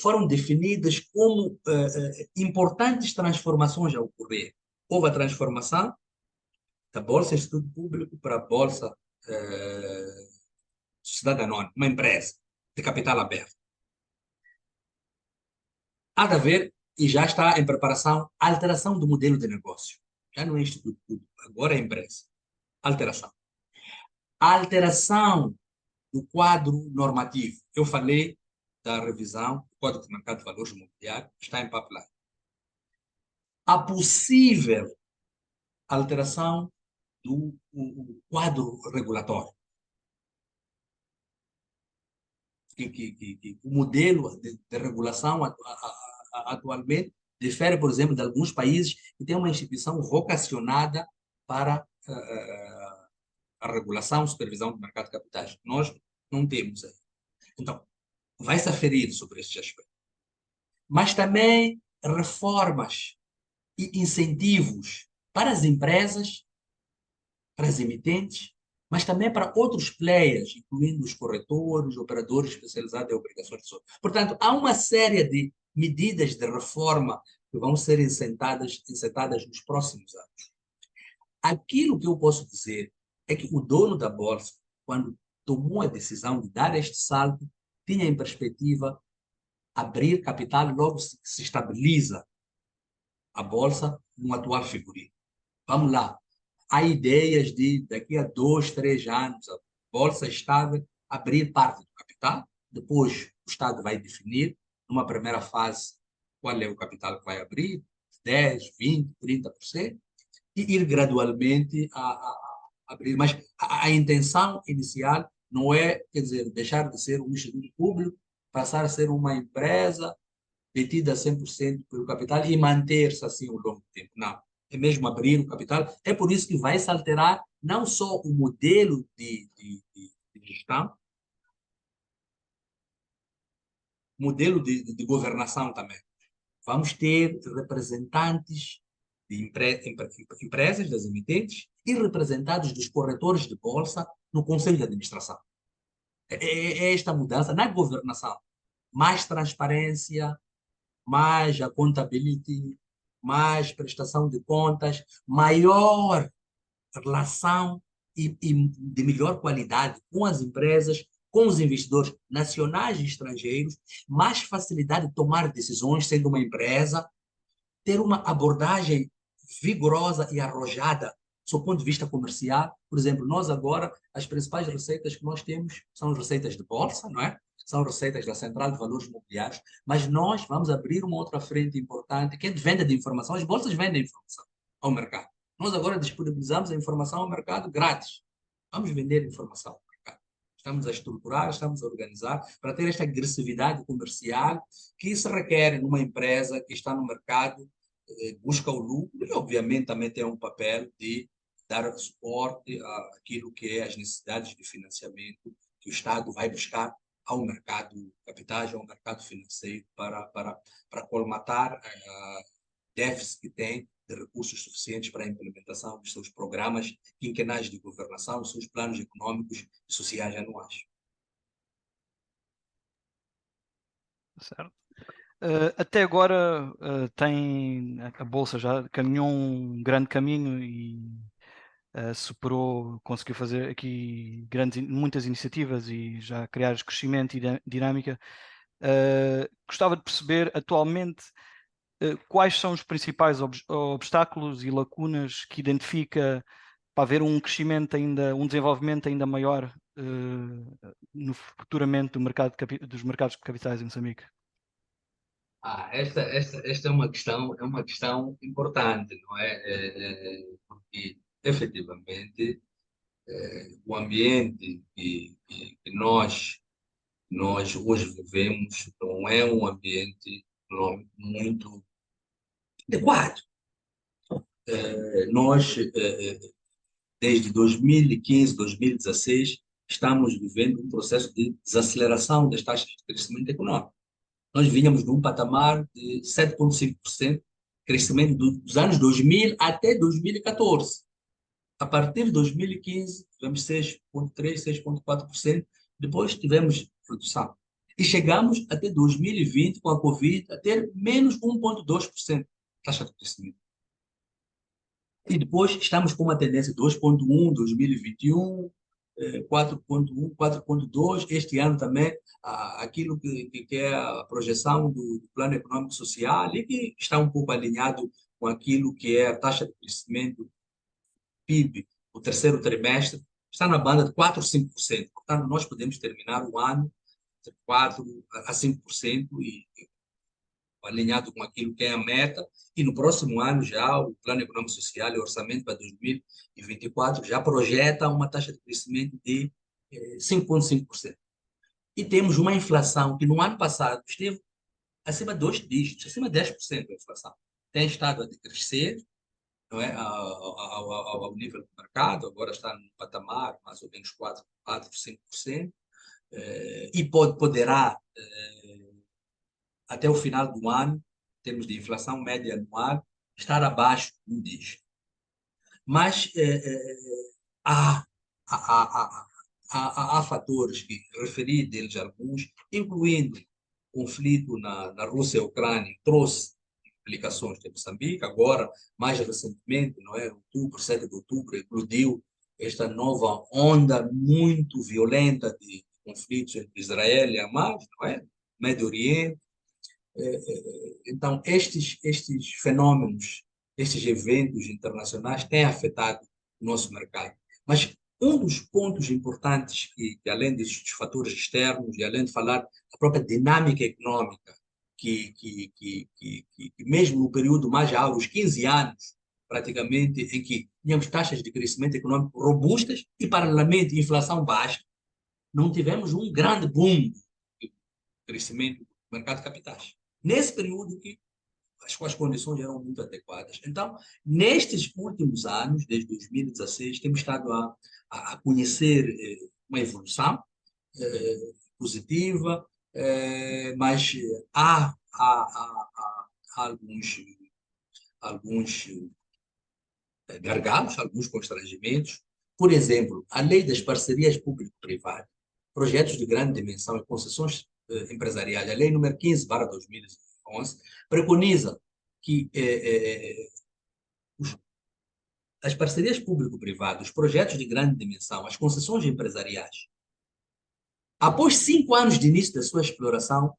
Foram definidas como importantes transformações a ocorrer. Houve a transformação da Bolsa Instituto Público para a Bolsa Sociedade Anônima, uma empresa de capital aberto. Há de haver e já está em preparação a alteração do modelo de negócio. Já não é instituto público, agora é empresa. Alteração. A alteração do quadro normativo. Eu falei da revisão do Código de Mercado de Valores Imobiliários, está em pipeline. A possível alteração do quadro regulatório. O modelo de regulação atualmente difere, por exemplo, de alguns países que têm uma instituição vocacionada para a regulação e supervisão do mercado de capitais. Nós não temos aí. Então, vai-se aferir sobre este aspecto. Mas também reformas e incentivos para as empresas, para as emitentes, mas também para outros players, incluindo os corretores, operadores especializados em obrigações de sociedade. Portanto, há uma série de medidas de reforma que vão ser incentadas nos próximos anos. Aquilo que eu posso dizer é que o dono da Bolsa, quando tomou a decisão de dar este salto, tinha em perspectiva abrir capital logo que se estabiliza a Bolsa no atual figurino. Vamos lá. Há ideias de, daqui a 2, 3 anos, a Bolsa estável, abrir parte do capital. Depois, o Estado vai definir, numa primeira fase, qual é o capital que vai abrir, 10, 20, 30%, e ir gradualmente a abrir. Mas a intenção inicial não é, quer dizer, deixar de ser um instituto público, passar a ser uma empresa detida 100% pelo capital e manter-se assim ao longo do tempo. Não. É mesmo abrir o capital. É por isso que vai se alterar não só o modelo de gestão, modelo de governação também. Vamos ter representantes de empresas, das emitentes, e representantes dos corretores de bolsa no Conselho de Administração. É esta mudança na governação. Mais transparência, mais accountability, mais prestação de contas, maior relação e de melhor qualidade com as empresas, com os investidores nacionais e estrangeiros, mais facilidade de tomar decisões sendo uma empresa, ter uma abordagem vigorosa e arrojada do ponto de vista comercial. Por exemplo, nós agora, as principais receitas que nós temos são as receitas de bolsa, não é? São receitas da Central de Valores Imobiliários, mas nós vamos abrir uma outra frente importante, que é de venda de informação. As bolsas vendem informação ao mercado. Nós agora disponibilizamos a informação ao mercado grátis. Vamos vender informação ao mercado. Estamos a estruturar, estamos a organizar para ter esta agressividade comercial que se requer numa empresa que está no mercado, busca o lucro e, obviamente, também tem um papel de dar suporte àquilo que é as necessidades de financiamento que o Estado vai buscar ao mercado de capitais, ao mercado financeiro, para colmatar déficit que tem de recursos suficientes para a implementação dos seus programas quinquenais de governação, dos seus planos econômicos e sociais anuais. Certo. Até agora a Bolsa já caminhou um grande caminho e superou, conseguiu fazer aqui muitas iniciativas e já criar crescimento e dinâmica. Gostava de perceber atualmente quais são os principais obstáculos e lacunas que identifica para haver um crescimento ainda, um desenvolvimento ainda maior no futuramente dos mercados de capitais em Moçambique. Esta é uma questão importante, não é? Porque, efetivamente, o ambiente que nós hoje vivemos não é um ambiente muito adequado. Nós, desde 2015, 2016, estamos vivendo um processo de desaceleração das taxas de crescimento econômico. Nós vínhamos de um patamar de 7,5% crescimento dos anos 2000 até 2014. A partir de 2015, tivemos 6,3%, 6,4%. Depois tivemos redução. E chegamos até 2020, com a Covid, a ter menos 1,2% taxa de crescimento. E depois estamos com uma tendência de 2,1% em 2021, 4,1, 4,2. Este ano também, aquilo que é a projeção do Plano Econômico Social e que está um pouco alinhado com aquilo que é a taxa de crescimento PIB, o terceiro trimestre, está na banda de 4 a 5%. Portanto, nós podemos terminar o ano de 4 a 5% e alinhado com aquilo que é a meta, e no próximo ano já o Plano Econômico Social e o Orçamento para 2024 já projeta uma taxa de crescimento de 5,5%. E temos uma inflação que no ano passado esteve acima de 2 dígitos, acima de 10% da inflação. Tem estado a decrescer, não é? Ao nível do mercado, agora está no patamar mais ou menos 4, 5%, e poderá até o final do ano, em termos de inflação média anual, estar abaixo de um dígito. Mas há fatores que referi deles alguns, incluindo o conflito na Rússia e Ucrânia, trouxe implicações de Moçambique. Agora, mais recentemente, não é? Outubro, 7 de outubro, eclodiu esta nova onda muito violenta de conflitos entre Israel e Hamas, não é? Médio Oriente. Então, estes fenômenos, estes eventos internacionais têm afetado o nosso mercado. Mas um dos pontos importantes que além destes fatores externos e além de falar da própria dinâmica econômica, que mesmo no período mais áureo, os 15 anos, praticamente, em que tínhamos taxas de crescimento econômico robustas e, paralelamente, inflação baixa, não tivemos um grande boom de crescimento do mercado de capitais. Nesse período que as condições eram muito adequadas. Então, nestes últimos anos, desde 2016, temos estado a conhecer uma evolução positiva, mas há alguns gargalos, alguns constrangimentos. Por exemplo, a lei das parcerias público-privadas, projetos de grande dimensão e concessões empresariais, a lei número 15/2011, preconiza que as parcerias público-privadas, os projetos de grande dimensão, as concessões empresariais, após 5 anos de início da sua exploração,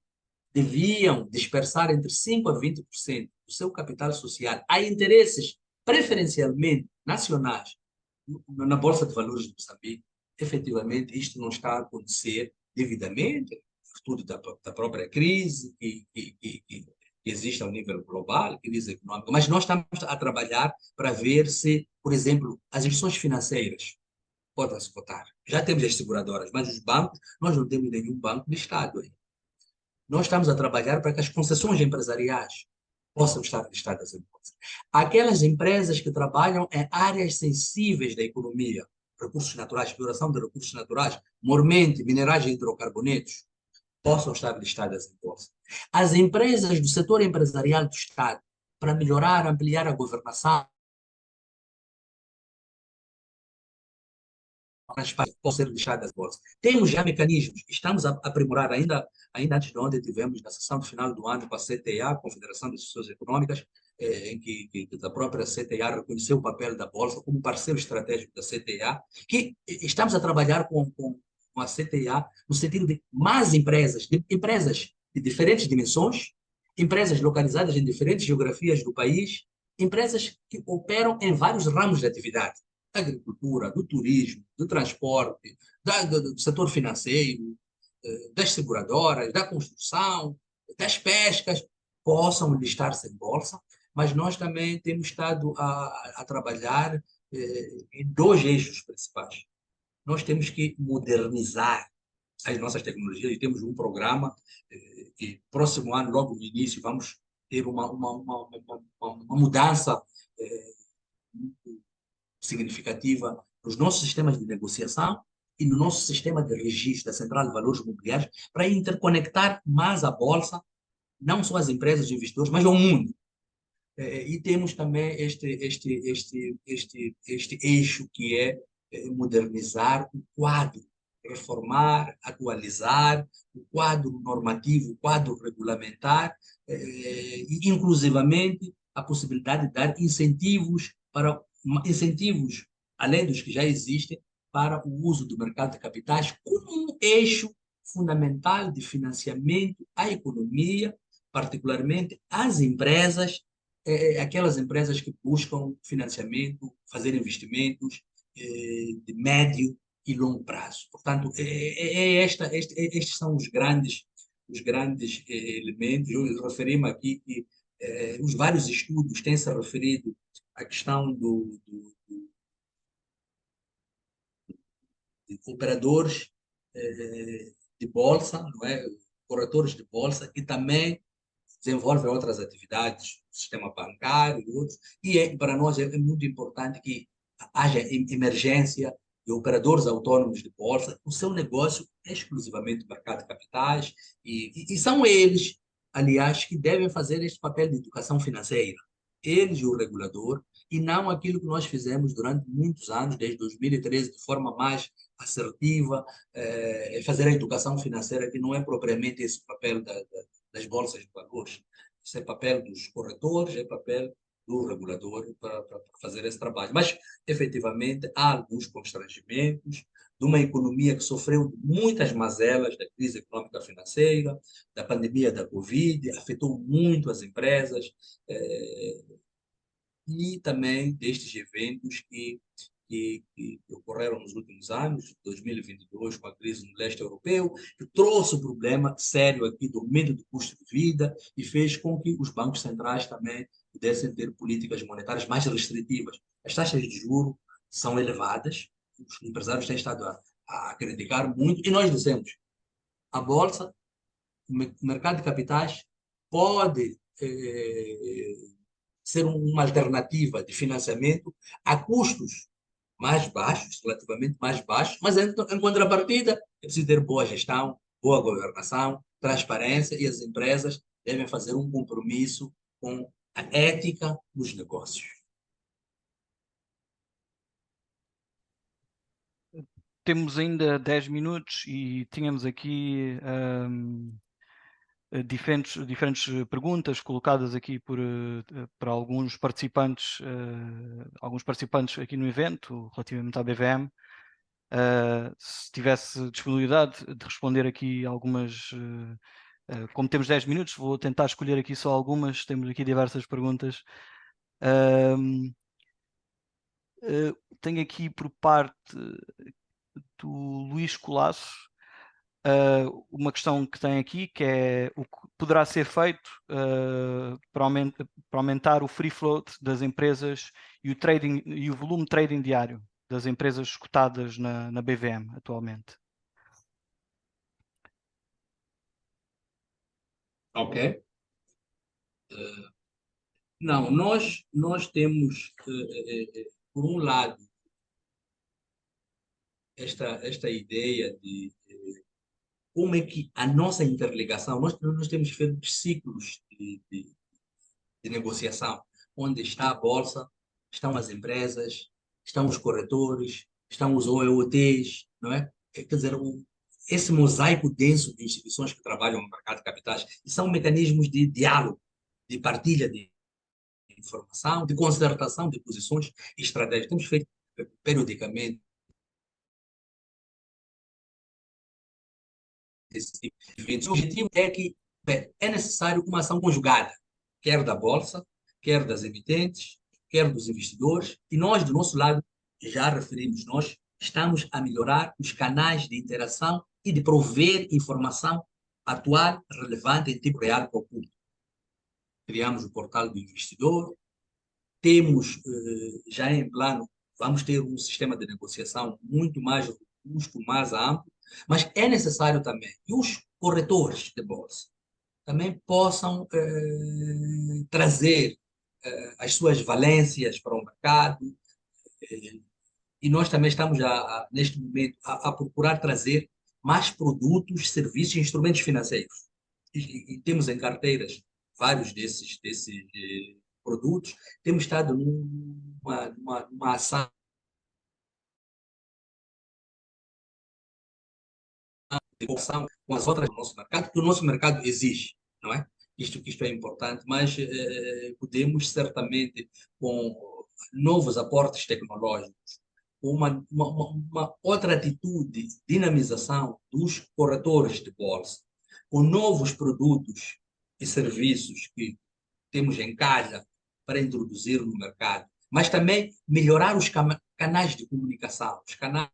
deviam dispersar entre 5% a 20% do seu capital social a interesses preferencialmente nacionais na Bolsa de Valores de Moçambique. Efetivamente, isto não está a acontecer devidamente, virtude da própria crise que existe ao nível global, crise econômica, mas nós estamos a trabalhar para ver se, por exemplo, as instituições financeiras podem se votar. Já temos as seguradoras, mas os bancos, nós não temos nenhum banco de Estado aí. Nós estamos a trabalhar para que as concessões empresariais possam estar listadas em bolsa. Aquelas empresas que trabalham em áreas sensíveis da economia, recursos naturais, exploração de recursos naturais, mormente, minerais e hidrocarbonetos, possam estar listadas em bolsa. As empresas do setor empresarial do Estado, para melhorar, ampliar a governação, possam ser listadas em bolsa. Temos já mecanismos, estamos a aprimorar ainda antes de ontem tivemos na sessão final do ano com a CTA, Confederação das Instituições Econômicas, em que a própria CTA reconheceu o papel da Bolsa como parceiro estratégico da CTA, que estamos a trabalhar com a CTA no sentido de mais empresas de diferentes dimensões, empresas localizadas em diferentes geografias do país, empresas que operam em vários ramos de atividade, da agricultura, do turismo, do transporte, do setor financeiro, das seguradoras, da construção, das pescas, possam listar-se em bolsa, mas nós também temos estado a trabalhar em 2 eixos principais. Nós temos que modernizar as nossas tecnologias e temos um programa que próximo ano, logo no início, vamos ter uma mudança muito significativa nos nossos sistemas de negociação e no nosso sistema de registro da Central de Valores Mobiliários para interconectar mais a Bolsa, não só as empresas de investidores, mas ao mundo. E temos também este eixo que é modernizar o quadro, reformar, atualizar o quadro normativo, o quadro regulamentar, e inclusivamente a possibilidade de dar incentivos, além dos que já existem, para o uso do mercado de capitais como um eixo fundamental de financiamento à economia, particularmente às empresas, aquelas empresas que buscam financiamento, fazer investimentos de médio e longo prazo. Portanto, estes são os grandes elementos. Eu referi-me aqui que os vários estudos têm se referido à questão de operadores de bolsa, não é? Corretores de bolsa, que também desenvolvem outras atividades, sistema bancário e outros, e para nós é muito importante que haja emergência de operadores autônomos de bolsa. O seu negócio é exclusivamente mercado de capitais, e são eles, aliás, que devem fazer este papel de educação financeira. Eles e o regulador, e não aquilo que nós fizemos durante muitos anos, desde 2013, de forma mais assertiva, fazer a educação financeira, que não é propriamente esse papel das bolsas de valores. Isso é papel dos corretores, é papel do regulador para fazer esse trabalho. Mas, efetivamente, há alguns constrangimentos de uma economia que sofreu muitas mazelas da crise econômica financeira, da pandemia da Covid, afetou muito as empresas, e também destes eventos que ocorreram nos últimos anos, 2022, com a crise no leste europeu, que trouxe um problema sério aqui do aumento do custo de vida e fez com que os bancos centrais também pudessem ter políticas monetárias mais restritivas. As taxas de juros são elevadas, os empresários têm estado a criticar muito, e nós dizemos, a Bolsa, o mercado de capitais pode ser uma alternativa de financiamento a custos mais baixos, relativamente mais baixos, mas em contrapartida é preciso ter boa gestão, boa governação, transparência, e as empresas devem fazer um compromisso com a ética dos negócios. Temos ainda 10 minutos e tínhamos aqui diferentes perguntas colocadas aqui por alguns participantes aqui no evento, relativamente à BVM. Se tivesse disponibilidade de responder aqui algumas, como temos 10 minutos, vou tentar escolher aqui só algumas, temos aqui diversas perguntas. Tenho aqui por parte do Luís Colasso uma questão que tem aqui, que é o que poderá ser feito para aumentar o free float das empresas e o trading e o volume de trading diário das empresas cotadas na BVM atualmente. Ok. Não, nós temos, por um lado, esta ideia de como é que a nossa interligação, nós temos feito ciclos de negociação, onde está a bolsa, estão as empresas, estão os corretores, estão os OEOTs, não é? Quer dizer, esse mosaico denso de instituições que trabalham no mercado de capitais, e são mecanismos de diálogo, de partilha de informação, de concertação de posições e estratégias. Temos feito periodicamente esse tipo de eventos. O objetivo é que é necessário uma ação conjugada, quer da Bolsa, quer das emitentes, quer dos investidores, e nós, do nosso lado, já referimos, nós estamos a melhorar os canais de interação e de prover informação atual, relevante, em tempo real para o público. Criamos o portal do investidor, temos já em plano, vamos ter um sistema de negociação muito mais robusto, mais amplo, mas é necessário também que os corretores de bolsa também possam trazer as suas valências para o mercado, e nós também estamos, neste momento, a procurar trazer mais produtos, serviços e instrumentos financeiros. E temos em carteiras vários desses produtos. Temos estado numa ação de cooperação com as outras do nosso mercado, que o nosso mercado exige, não é? Isto é importante, mas podemos certamente, com novos aportes tecnológicos, uma outra atitude de dinamização dos corretores de bolsa, com novos produtos e serviços que temos em casa para introduzir no mercado, mas também melhorar os canais de comunicação, os canais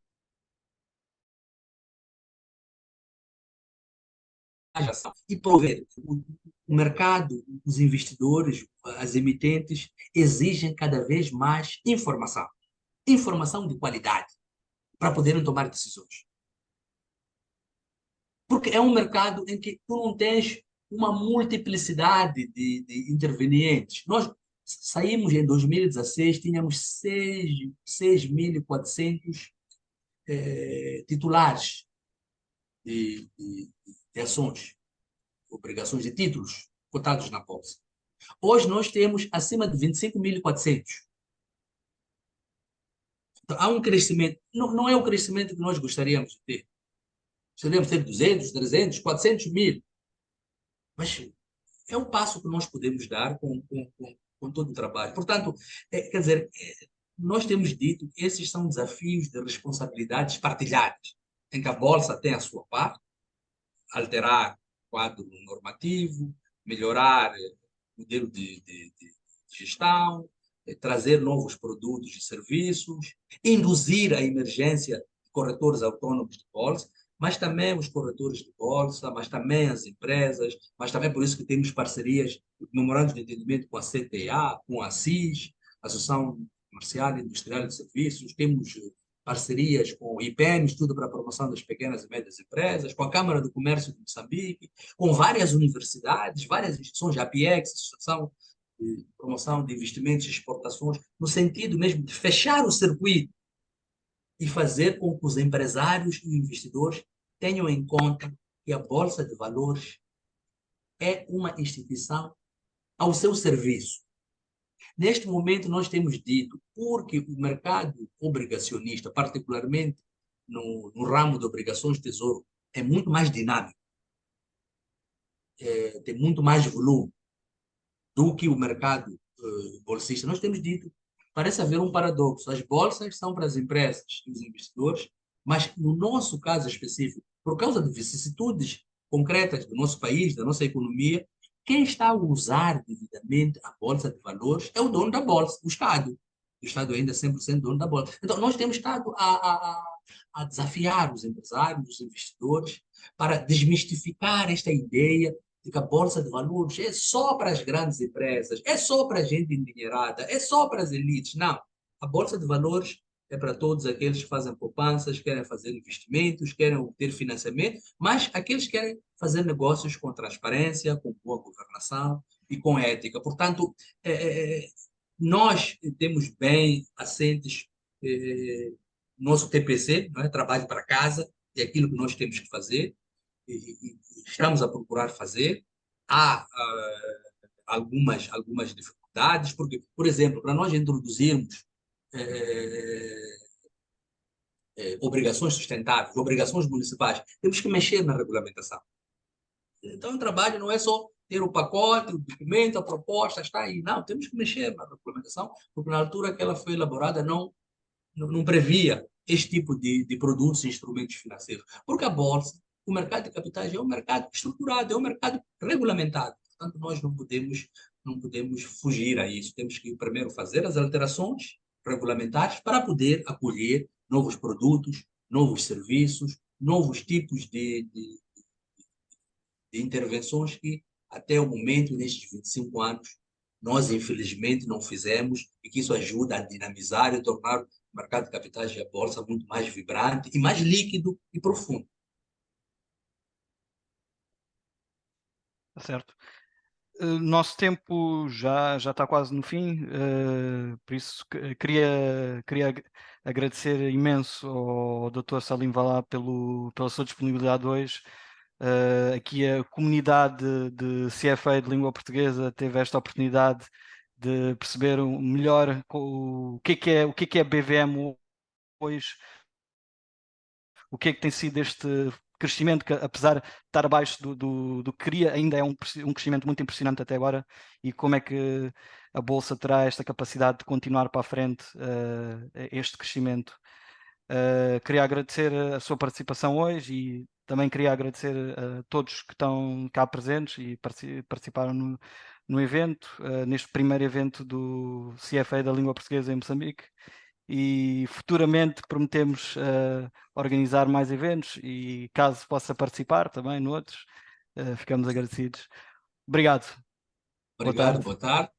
de ação e prover. O mercado, os investidores, as emitentes exigem cada vez mais informação, informação de qualidade, para poderem tomar decisões. Porque é um mercado em que tu não tens uma multiplicidade de intervenientes. Nós saímos em 2016, tínhamos 6.400 titulares de ações, obrigações de títulos cotados na bolsa. Hoje nós temos acima de 25.400. Então, há um crescimento, não é o crescimento que nós gostaríamos de ter. Gostaríamos de ter 200, 300, 400 mil. Mas é um passo que nós podemos dar com todo o trabalho. Portanto, quer dizer, nós temos dito que esses são desafios de responsabilidades partilhadas, em que a Bolsa tem a sua parte, alterar o quadro normativo, melhorar o modelo de gestão, trazer novos produtos e serviços, induzir a emergência de corretores autônomos de bolsa, mas também os corretores de bolsa, mas também as empresas, mas também por isso que temos parcerias, memorandos de entendimento com a CTA, com a CIS, Associação Comercial e Industrial de Serviços, temos parcerias com o IPEM, Estudo para a Promoção das Pequenas e Médias Empresas, com a Câmara do Comércio de Moçambique, com várias universidades, várias instituições, a APIEX, Associação de Promoção de Investimentos e Exportações, no sentido mesmo de fechar o circuito e fazer com que os empresários e investidores tenham em conta que a Bolsa de Valores é uma instituição ao seu serviço. Neste momento, nós temos dito, porque o mercado obrigacionista, particularmente no ramo de obrigações de tesouro, é muito mais dinâmico, tem muito mais volume do que o mercado bolsista. Nós temos dito, parece haver um paradoxo. As bolsas são para as empresas e os investidores, mas no nosso caso específico, por causa de vicissitudes concretas do nosso país, da nossa economia, quem está a usar devidamente a Bolsa de Valores é o dono da Bolsa, o Estado. O Estado ainda é 100% dono da Bolsa. Então, nós temos estado a desafiar os empresários, os investidores, para desmistificar esta ideia de que a Bolsa de Valores é só para as grandes empresas, é só para a gente endinheirada, é só para as elites. Não. A Bolsa de Valores é para todos aqueles que fazem poupanças, querem fazer investimentos, querem obter financiamento, mas aqueles que querem fazer negócios com transparência, com boa governação e com ética. Portanto, nós temos bem assentes nosso TPC, não é? Trabalho para casa, é aquilo que nós temos que fazer, e estamos a procurar fazer. Há algumas dificuldades, porque, por exemplo, para nós introduzirmos obrigações sustentáveis, obrigações municipais, temos que mexer na regulamentação. Então, o trabalho não é só ter o pacote, o documento, a proposta, está aí. Não, temos que mexer na regulamentação, porque na altura que ela foi elaborada não previa este tipo de produtos e instrumentos financeiros. Porque a Bolsa, o mercado de capitais é um mercado estruturado, é um mercado regulamentado. Portanto, nós não podemos fugir a isso. Temos que primeiro fazer as alterações regulamentares para poder acolher novos produtos, novos serviços, novos tipos de intervenções que, até o momento, nestes 25 anos, nós, infelizmente, não fizemos, e que isso ajuda a dinamizar e tornar o mercado de capitais e a Bolsa muito mais vibrante e mais líquido e profundo. Certo. Nosso tempo já está quase no fim, por isso queria agradecer imenso ao Dr. Salim Valá pela sua disponibilidade hoje. Aqui a comunidade de CFA de língua portuguesa teve esta oportunidade de perceber melhor o que é BVM hoje, o que é que tem sido este crescimento, que apesar de estar abaixo do que queria, ainda é um crescimento muito impressionante até agora, e como é que a Bolsa terá esta capacidade de continuar para a frente este crescimento. Queria agradecer a sua participação hoje e também queria agradecer a todos que estão cá presentes e participaram no evento, neste primeiro evento do CFA da língua portuguesa em Moçambique, e futuramente prometemos organizar mais eventos e caso possa participar também noutros, ficamos agradecidos. Obrigado. Obrigado, boa tarde.